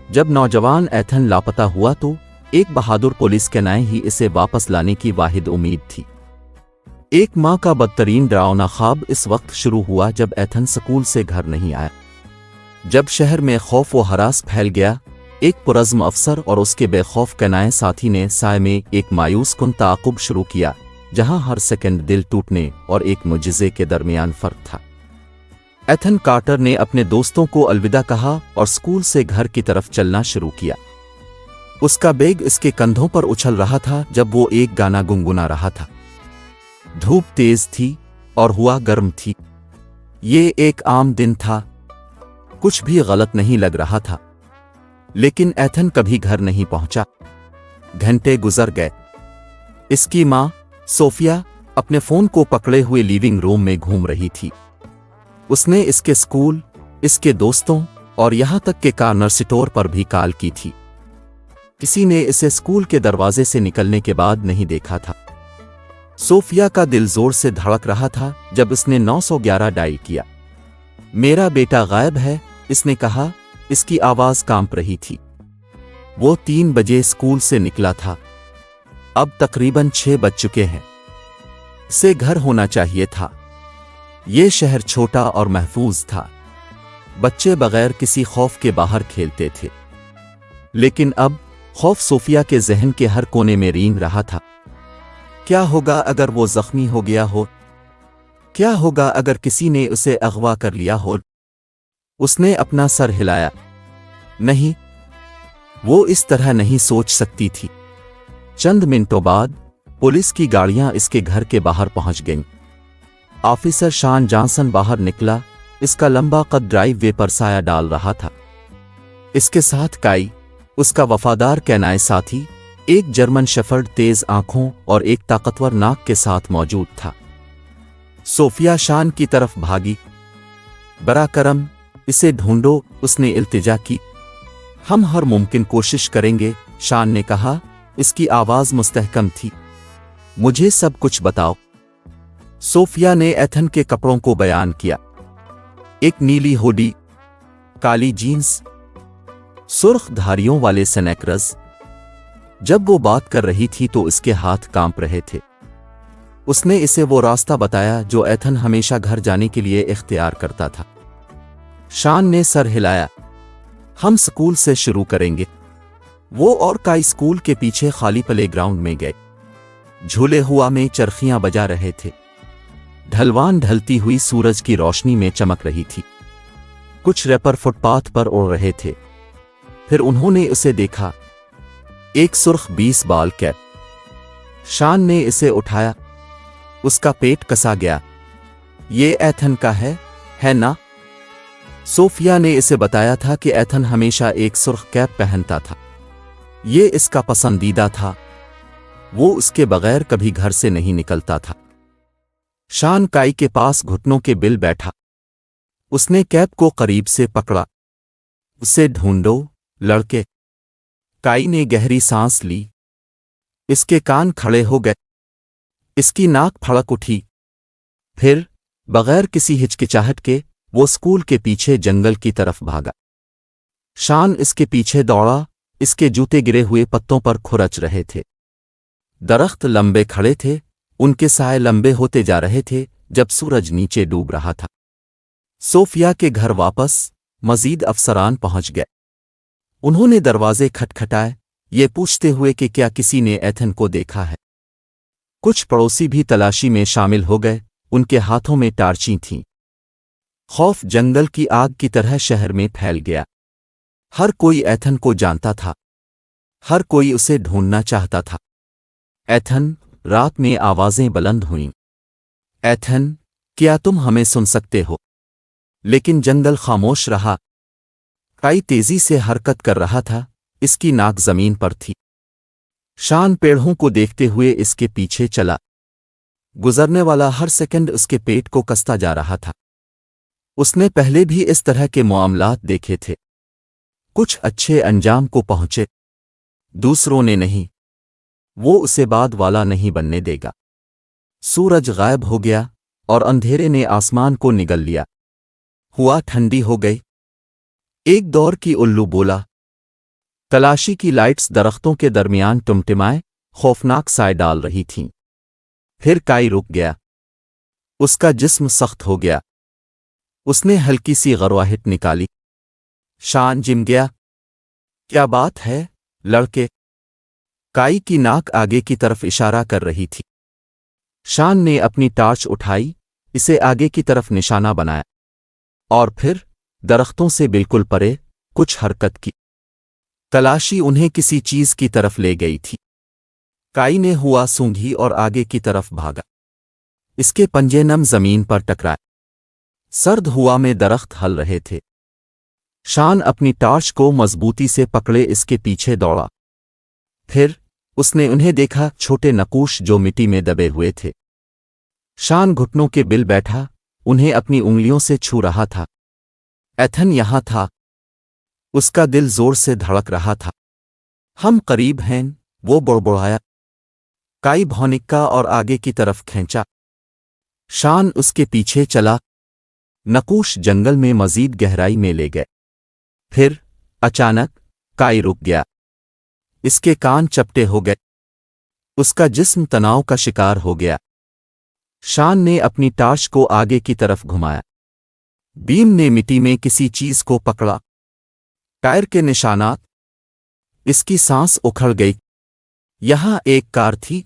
جب نوجوان ایتھن لاپتہ ہوا تو ایک بہادر پولیس کینائی ہی اسے واپس لانے کی واحد امید تھی۔ ایک ماں کا بدترین ڈراؤنا خواب اس وقت شروع ہوا جب ایتھن سکول سے گھر نہیں آیا۔ جب شہر میں خوف و ہراس پھیل گیا، ایک پرعزم افسر اور اس کے بے خوف کینائی ساتھی نے سائے میں ایک مایوس کن تعاقب شروع کیا، جہاں ہر سیکنڈ دل ٹوٹنے اور ایک معجزے کے درمیان فرق تھا۔ ایتھن کارٹر نے اپنے دوستوں کو الوداع کہا اور سکول سے گھر کی طرف چلنا شروع کیا۔ اس کا بیگ اس کے کندھوں پر اچھل رہا تھا جب وہ ایک گانا گنگنا رہا تھا۔ دھوپ تیز تھی اور ہوا گرم تھی۔ یہ ایک عام دن تھا، کچھ بھی غلط نہیں لگ رہا تھا، لیکن ایتھن کبھی گھر نہیں پہنچا۔ گھنٹے گزر گئے۔ اس کی ماں صوفیہ اپنے فون کو پکڑے ہوئے لیونگ روم میں گھوم رہی تھی۔ اس نے اس کے اسکول، اس کے دوستوں اور یہاں تک کہ کارنر سٹور پر بھی کال کی تھی۔ کسی نے اسے اسکول کے دروازے سے نکلنے کے بعد نہیں دیکھا تھا۔ صوفیہ کا دل زور سے دھڑک رہا تھا جب اس نے 911 ڈائل کیا۔ میرا بیٹا غائب ہے، اس نے کہا۔ اس کی آواز کانپ رہی تھی۔ وہ 3 بجے اسکول سے نکلا تھا۔ اب تقریباً 6 بج چکے ہیں۔ اسے گھر ہونا چاہیے تھا۔ یہ شہر چھوٹا اور محفوظ تھا۔ بچے بغیر کسی خوف کے باہر کھیلتے تھے، لیکن اب خوف صوفیہ کے ذہن کے ہر کونے میں رینگ رہا تھا۔ کیا ہوگا اگر وہ زخمی ہو گیا ہو؟ کیا ہوگا اگر کسی نے اسے اغوا کر لیا ہو؟ اس نے اپنا سر ہلایا۔ نہیں، وہ اس طرح نہیں سوچ سکتی تھی۔ چند منٹوں بعد پولیس کی گاڑیاں اس کے گھر کے باہر پہنچ گئیں۔ آفیسر شان جانسن باہر نکلا۔ اس کا لمبا قد ڈرائیو وے پر سایہ ڈال رہا تھا۔ اس کے ساتھ کائی، اس کا وفادار کینائی ساتھی، ایک جرمن شیفرڈ تیز آنکھوں اور ایک طاقتور ناک کے ساتھ موجود تھا۔ صوفیہ شان کی طرف بھاگی۔ برا کرم، اسے ڈھونڈو، اس نے التجا کی۔ ہم ہر ممکن کوشش کریں گے، شان نے کہا۔ اس کی آواز مستحکم تھی۔ مجھے سب کچھ بتاؤ۔ صوفیہ نے ایتھن کے کپڑوں کو بیان کیا۔ ایک نیلی ہوڈی، کالی جینز، سرخ دھاریوں والے سنیکرز۔ جب وہ بات کر رہی تھی تو اس کے ہاتھ کانپ رہے تھے۔ اس نے اسے وہ راستہ بتایا جو ایتھن ہمیشہ گھر جانے کے لیے اختیار کرتا تھا۔ شان نے سر ہلایا۔ ہم سکول سے شروع کریں گے۔ وہ اور کائی سکول کے پیچھے خالی پلے گراؤنڈ میں گئے۔ جھولے ہوا میں چرخیاں بجا رہے تھے۔ ڈھلوان ڈھلتی ہوئی سورج کی روشنی میں چمک رہی تھی۔ کچھ ریپر فٹ پاتھ پر اڑ رہے تھے۔ پھر انہوں نے اسے دیکھا، ایک سرخ 20 بال کیپ۔ شان نے اسے اٹھایا۔ اس کا پیٹ کسا گیا۔ یہ ایتھن کا ہے نا؟ صوفیہ نے اسے بتایا تھا کہ ایتھن ہمیشہ ایک سرخ کیپ پہنتا تھا۔ یہ اس کا پسندیدہ تھا۔ وہ اس کے بغیر کبھی گھر سے نہیں نکلتا تھا۔ شان کائی کے پاس گھٹنوں کے بل بیٹھا۔ اس نے کیپ کو قریب سے پکڑا۔ اسے ڈھونڈو، لڑکے۔ کائی نے گہری سانس لی۔ اس کے کان کھڑے ہو گئے۔ اس کی ناک پھڑک اٹھی۔ پھر بغیر کسی ہچکچاہٹ کے وہ سکول کے پیچھے جنگل کی طرف بھاگا۔ شان اس کے پیچھے دوڑا۔ اس کے جوتے گرے ہوئے پتوں پر کھرچ رہے تھے۔ درخت لمبے کھڑے تھے، ان کے سائے لمبے ہوتے جا رہے تھے جب سورج نیچے ڈوب رہا تھا۔ صوفیہ کے گھر واپس مزید افسران پہنچ گئے۔ انہوں نے دروازے کھٹکھٹائے، یہ پوچھتے ہوئے کہ کیا کسی نے ایتھن کو دیکھا ہے۔ کچھ پڑوسی بھی تلاشی میں شامل ہو گئے، ان کے ہاتھوں میں ٹارچیں تھیں۔ خوف جنگل کی آگ کی طرح شہر میں پھیل گیا۔ ہر کوئی ایتھن کو جانتا تھا۔ ہر کوئی اسے ڈھونڈنا چاہتا تھا۔ ایتھن، رات میں آوازیں بلند ہوئیں۔ ایتھن، کیا تم ہمیں سن سکتے ہو؟ لیکن جنگل خاموش رہا۔ کائی تیزی سے حرکت کر رہا تھا، اس کی ناک زمین پر تھی۔ شان پیڑوں کو دیکھتے ہوئے اس کے پیچھے چلا۔ گزرنے والا ہر سیکنڈ اس کے پیٹ کو کستا جا رہا تھا۔ اس نے پہلے بھی اس طرح کے معاملات دیکھے تھے۔ کچھ اچھے انجام کو پہنچے، دوسروں نے نہیں۔ وہ اسے بعد والا نہیں بننے دے گا۔ سورج غائب ہو گیا اور اندھیرے نے آسمان کو نگل لیا۔ ہوا ٹھنڈی ہو گئی۔ ایک دور کی الو بولا، تلاشی کی لائٹس درختوں کے درمیان ٹمٹمائے خوفناک سائے ڈال رہی تھیں۔ پھر کائی رک گیا۔ اس کا جسم سخت ہو گیا۔ اس نے ہلکی سی غرواہٹ نکالی۔ شان جم گیا۔ کیا بات ہے لڑکے؟ کائی کی ناک آگے کی طرف اشارہ کر رہی تھی۔ شان نے اپنی ٹارچ اٹھائی، اسے آگے کی طرف نشانہ بنایا، اور پھر درختوں سے بالکل پرے کچھ حرکت کی۔ تلاشی انہیں کسی چیز کی طرف لے گئی تھی۔ کائی نے ہوا سونگھی اور آگے کی طرف بھاگا۔ اس کے پنجے نم زمین پر ٹکرائے۔ سرد ہوا میں درخت ہل رہے تھے۔ شان اپنی ٹارچ کو مضبوطی سے پکڑے اس کے پیچھے دوڑا۔ پھر اس نے انہیں دیکھا، چھوٹے نقوش جو مٹی میں دبے ہوئے تھے۔ شان گھٹنوں کے بل بیٹھا، انہیں اپنی انگلیوں سے چھو رہا تھا۔ ایتھن یہاں تھا۔ اس کا دل زور سے دھڑک رہا تھا۔ ہم قریب ہیں، وہ بڑبڑایا۔ کائی بھونکا اور آگے کی طرف کھینچا۔ شان اس کے پیچھے چلا۔ نقوش جنگل میں مزید گہرائی میں لے گئے۔ پھر اچانک کائی رک گیا۔ اس کے کان چپٹے ہو گئے۔ اس کا جسم تناؤ کا شکار ہو گیا۔ شان نے اپنی ٹارچ کو آگے کی طرف گھمایا۔ بیم نے مٹی میں کسی چیز کو پکڑا۔ ٹائر کے نشانات۔ اس کی سانس اکھڑ گئی۔ یہاں ایک کار تھی۔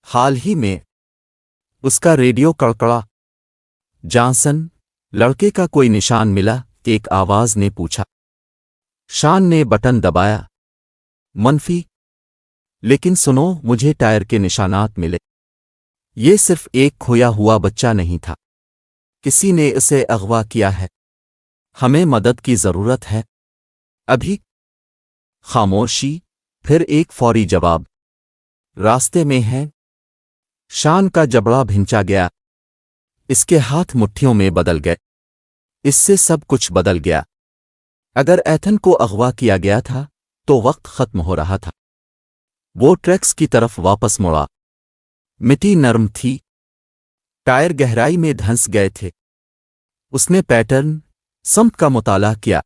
حال ہی میں اس کا ریڈیو کڑکڑا۔ جانسن، لڑکے کا کوئی نشان ملا؟ ایک آواز نے پوچھا۔ شان نے بٹن دبایا۔ منفی۔ لیکن سنو، مجھے ٹائر کے نشانات ملے۔ یہ صرف ایک کھویا ہوا بچہ نہیں تھا۔ کسی نے اسے اغوا کیا ہے۔ ہمیں مدد کی ضرورت ہے۔ ابھی۔ خاموشی، پھر ایک فوری جواب۔ راستے میں ہے۔ شان کا جبڑا بھنچا گیا۔ اس کے ہاتھ مٹھیوں میں بدل گئے۔ اس سے سب کچھ بدل گیا۔ اگر ایتھن کو اغوا کیا گیا تھا تو وقت ختم ہو رہا تھا۔ وہ ٹریکس کی طرف واپس مڑا۔ مٹی نرم تھی۔ ٹائر گہرائی میں دھنس گئے تھے۔ اس نے پیٹرن، سمت کا مطالعہ کیا۔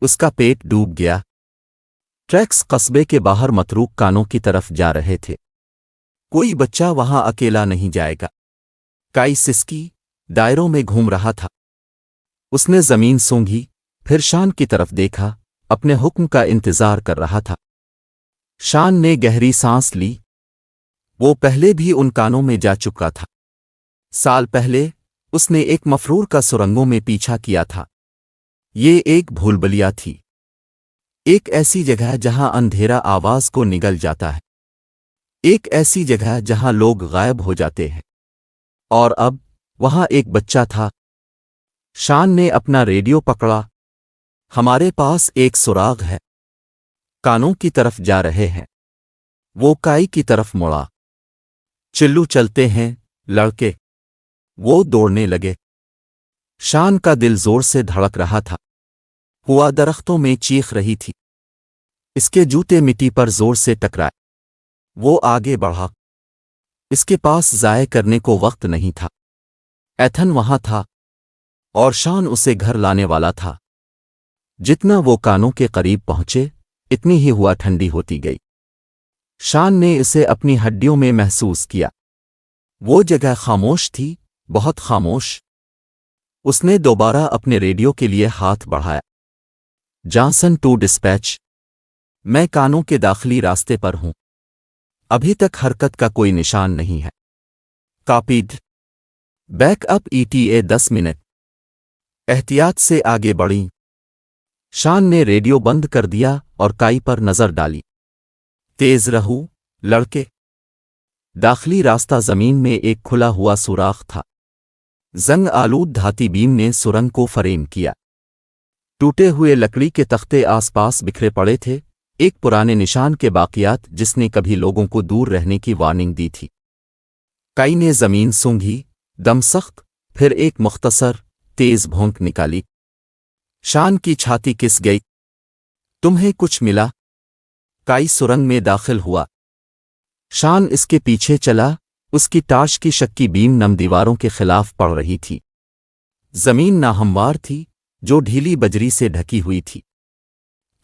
اس کا پیٹ ڈوب گیا۔ ٹریکس قصبے کے باہر متروک کانوں کی طرف جا رہے تھے۔ کوئی بچہ وہاں اکیلا نہیں جائے گا۔ کائی سسکی دائروں میں گھوم رہا تھا۔ اس نے زمین سونگھی، پھر شان کی طرف دیکھا، اپنے حکم کا انتظار کر رہا تھا۔ شان نے گہری سانس لی۔ وہ پہلے بھی ان کانوں میں جا چکا تھا۔ سال پہلے اس نے ایک مفرور کا سرنگوں میں پیچھا کیا تھا۔ یہ ایک بھولبلیا تھی۔ ایک ایسی جگہ جہاں اندھیرا آواز کو نگل جاتا ہے۔ ایک ایسی جگہ جہاں لوگ غائب ہو جاتے ہیں۔ اور اب وہاں ایک بچہ تھا۔ شان نے اپنا ریڈیو پکڑا۔ ہمارے پاس ایک سراغ ہے۔ کانوں کی طرف جا رہے ہیں۔ وہ کائی کی طرف مڑا۔ چلو چلتے ہیں لڑکے۔ وہ دوڑنے لگے۔ شان کا دل زور سے دھڑک رہا تھا۔ ہوا درختوں میں چیخ رہی تھی۔ اس کے جوتے مٹی پر زور سے ٹکرائے۔ وہ آگے بڑھا۔ اس کے پاس ضائع کرنے کو وقت نہیں تھا۔ ایتھن وہاں تھا، اور شان اسے گھر لانے والا تھا۔ جتنا وہ کانوں کے قریب پہنچے، اتنی ہی ہوا ٹھنڈی ہوتی گئی۔ شان نے اسے اپنی ہڈیوں میں محسوس کیا۔ وہ جگہ خاموش تھی، بہت خاموش۔ اس نے دوبارہ اپنے ریڈیو کے لیے ہاتھ بڑھایا۔ جانسن ٹو ڈسپیچ، میں کانوں کے داخلی راستے پر ہوں۔ ابھی تک حرکت کا کوئی نشان نہیں ہے۔ Copied. Back up ETA 10 minute. احتیاط سے آگے بڑھیں۔ شان نے ریڈیو بند کر دیا اور کائی پر نظر ڈالی۔ تیز رہو لڑکے۔ داخلی راستہ زمین میں ایک کھلا ہوا سوراخ تھا۔ زنگ آلود دھاتی بیم نے سرنگ کو فریم کیا۔ ٹوٹے ہوئے لکڑی کے تختے آس پاس بکھرے پڑے تھے، ایک پرانے نشان کے باقیات جس نے کبھی لوگوں کو دور رہنے کی وارننگ دی تھی۔ کائی نے زمین سونگھی، دم سخت، پھر ایک مختصر، تیز بھونک نکالی۔ شان کی چھاتی کس گئی۔ تمہیں کچھ ملا؟ کائی سرنگ میں داخل ہوا۔ شان اس کے پیچھے چلا، اس کی ٹارچ کی شکی بیم نم دیواروں کے خلاف پڑ رہی تھی۔ زمین ناہموار تھی، جو ڈھیلی بجری سے ڈھکی ہوئی تھی۔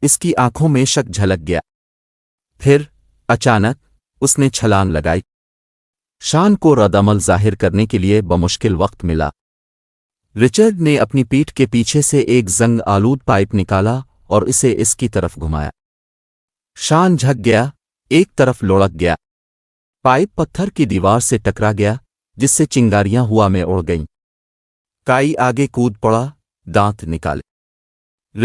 اس کی آنکھوں میں شک جھلک گیا۔ پھر اچانک اس نے چھلانگ لگائی۔ شان کو رد عمل ظاہر کرنے کے لیے بمشکل وقت ملا۔ رچرڈ نے اپنی پیٹھ کے پیچھے سے ایک زنگ آلود پائپ نکالا اور اسے اس کی طرف گھمایا۔ شان جھک گیا، ایک طرف لڑک گیا۔ پائپ پتھر کی دیوار سے ٹکرا گیا، جس سے چنگاریاں ہوا میں اڑ گئیں۔ کائی آگے کود پڑا، دانت نکالے۔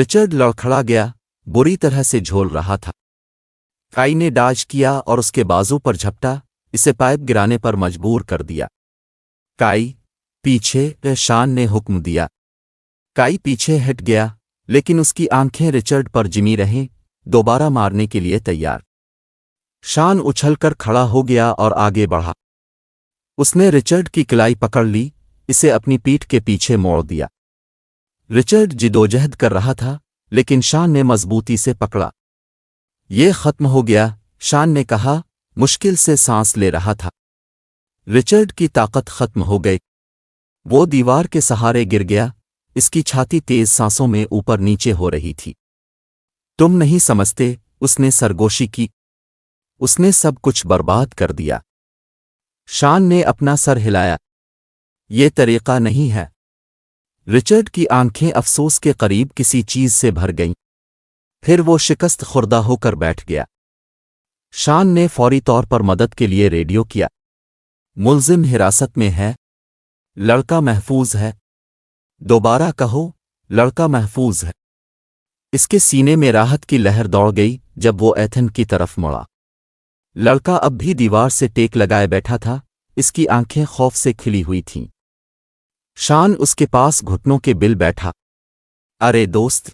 رچرڈ لڑکھڑا گیا، بری طرح سے جھول رہا تھا۔ کائی نے ڈاج کیا اور اس کے بازو پر جھپٹا، اسے پائپ گرانے پر مجبور کر دیا۔ کائی پیچھے، شان نے حکم دیا۔ کائی پیچھے ہٹ گیا، لیکن اس کی آنکھیں رچرڈ پر جمی رہیں، دوبارہ مارنے کے لیے تیار۔ شان اچھل کر کھڑا ہو گیا اور آگے بڑھا۔ اس نے رچرڈ کی کلائی پکڑ لی، اسے اپنی پیٹھ کے پیچھے موڑ دیا۔ رچرڈ جدوجہد کر رہا تھا، لیکن شان نے مضبوطی سے پکڑا۔ یہ ختم ہو گیا، شان نے کہا، مشکل سے سانس لے رہا تھا۔ رچرڈ کی طاقت ختم ہو گئی۔ وہ دیوار کے سہارے گر گیا، اس کی چھاتی تیز سانسوں میں اوپر نیچے ہو رہی تھی۔ تم نہیں سمجھتے، اس نے سرگوشی کی۔ اس نے سب کچھ برباد کر دیا۔ شان نے اپنا سر ہلایا۔ یہ طریقہ نہیں ہے۔ رچرڈ کی آنکھیں افسوس کے قریب کسی چیز سے بھر گئیں۔ پھر وہ شکست خوردہ ہو کر بیٹھ گیا۔ شان نے فوری طور پر مدد کے لیے ریڈیو کیا۔ ملزم حراست میں ہے، لڑکا محفوظ ہے۔ دوبارہ کہو، لڑکا محفوظ ہے۔ اس کے سینے میں راحت کی لہر دوڑ گئی جب وہ ایتھن کی طرف مڑا۔ لڑکا اب بھی دیوار سے ٹیک لگائے بیٹھا تھا، اس کی آنکھیں خوف سے کھلی ہوئی تھیں۔ شان اس کے پاس گھٹنوں کے بل بیٹھا۔ ارے دوست،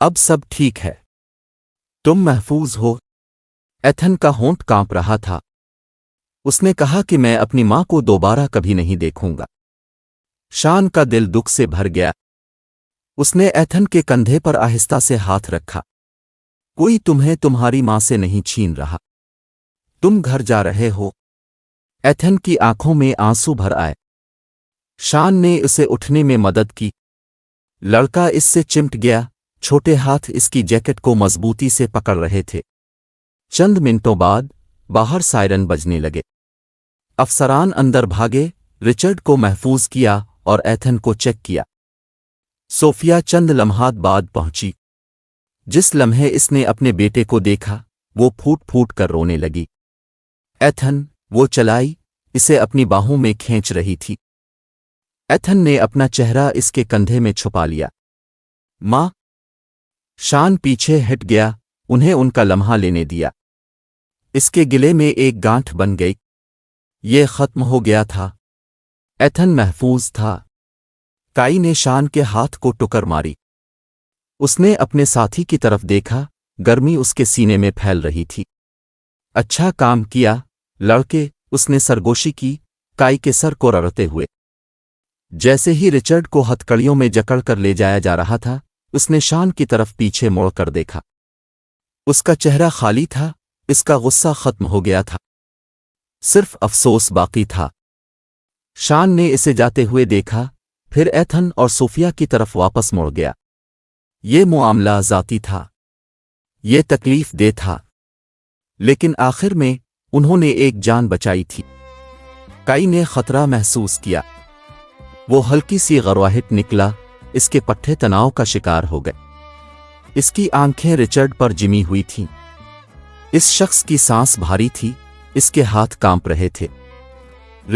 اب سب ٹھیک ہے، تم محفوظ ہو۔ ایتھن کا ہونٹ کانپ رہا تھا۔ اس نے کہا کہ میں اپنی ماں کو دوبارہ کبھی نہیں دیکھوں گا۔ شان کا دل دکھ سے بھر گیا۔ اس نے ایتھن کے کندھے پر آہستہ سے ہاتھ رکھا۔ کوئی تمہیں تمہاری ماں سے نہیں چھین رہا۔ تم گھر جا رہے ہو۔ ایتھن کی آنکھوں میں آنسو بھر آئے۔ شان نے اسے اٹھنے میں مدد کی۔ لڑکا اس سے چمٹ گیا، چھوٹے ہاتھ اس کی جیکٹ کو مضبوطی سے پکڑ رہے تھے۔ چند منٹوں بعد باہر سائرن بجنے لگے۔ افسران اندر بھاگے، رچرڈ کو محفوظ کیا اور ایتھن کو چیک کیا۔ صوفیہ چند لمحات بعد پہنچی۔ جس لمحے اس نے اپنے بیٹے کو دیکھا، وہ پھوٹ پھوٹ کر رونے لگی۔ ایتھن، وہ چلائی، اسے اپنی باہوں میں کھینچ رہی تھی۔ ایتھن نے اپنا چہرہ اس کے کندھے میں چھپا لیا۔ ماں! شان پیچھے ہٹ گیا، انہیں ان کا لمحہ لینے دیا۔ اس کے گلے میں ایک گانٹھ بن گئی۔ یہ ختم ہو گیا تھا۔ ایتھن محفوظ تھا۔ کائی نے شان کے ہاتھ کو ٹکر ماری۔ اس نے اپنے ساتھی کی طرف دیکھا، گرمی اس کے سینے میں پھیل رہی تھی۔ اچھا کام کیا، لڑکے، اس نے سرگوشی کی، کائی کے سر کو رگڑتے ہوئے۔ جیسے ہی رچرڈ کو ہتھکڑیوں میں جکڑ کر لے جایا جا رہا تھا، اس نے شان کی طرف پیچھے موڑ کر دیکھا۔ اس کا چہرہ خالی تھا، اس کا غصہ ختم ہو گیا تھا۔ صرف افسوس باقی تھا۔ شان نے اسے جاتے ہوئے دیکھا، پھر ایتھن اور صوفیہ کی طرف واپس مڑ گیا۔ یہ معاملہ ذاتی تھا۔ یہ تکلیف دہ تھا۔ لیکن آخر میں انہوں نے ایک جان بچائی تھی۔ کائی نے خطرہ محسوس کیا۔ وہ ہلکی سی غرواہٹ نکلا، اس کے پٹھے تناؤ کا شکار ہو گئے۔ اس کی آنکھیں رچرڈ پر جمی ہوئی تھیں۔ اس شخص کی سانس بھاری تھی، اس کے ہاتھ کانپ رہے تھے۔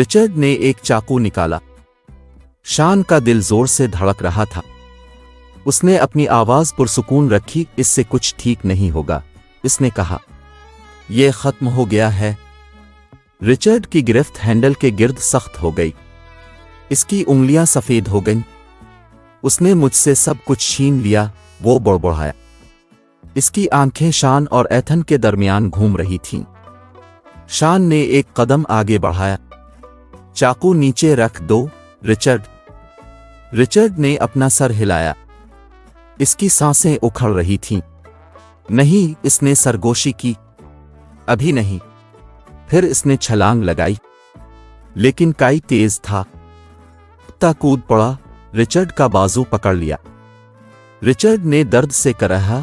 رچرڈ نے ایک چاقو نکالا۔ شان کا دل زور سے دھڑک رہا تھا۔ اس نے اپنی آواز پرسکون رکھی، اس سے کچھ ٹھیک نہیں ہوگا، اس نے کہا۔ یہ ختم ہو گیا ہے۔ رچرڈ کی گرفت ہینڈل کے گرد سخت ہو گئی۔ اس کی انگلیاں سفید ہو گئیں۔ اس نے مجھ سے سب کچھ چھین لیا، وہ بڑبڑایا۔ اس کی آنکھیں شان اور ایتھن کے درمیان گھوم رہی تھیں۔ شان نے ایک قدم آگے بڑھایا۔ چاقو نیچے رکھ دو، رچرڈ۔ رچرڈ نے اپنا سر ہلایا۔ اس کی سانسیں اکھڑ رہی تھیں۔ نہیں، اس نے سرگوشی کی۔ ابھی نہیں۔ پھر اس نے چھلانگ لگائی۔ لیکن کائی تیز تھا۔ کتا کود پڑا، رچرڈ کا بازو پکڑ لیا۔ رچرڈ نے درد سے کہا،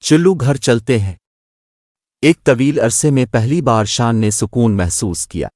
چلو گھر چلتے ہیں۔ ایک طویل عرصے میں پہلی بار شان نے سکون محسوس کیا۔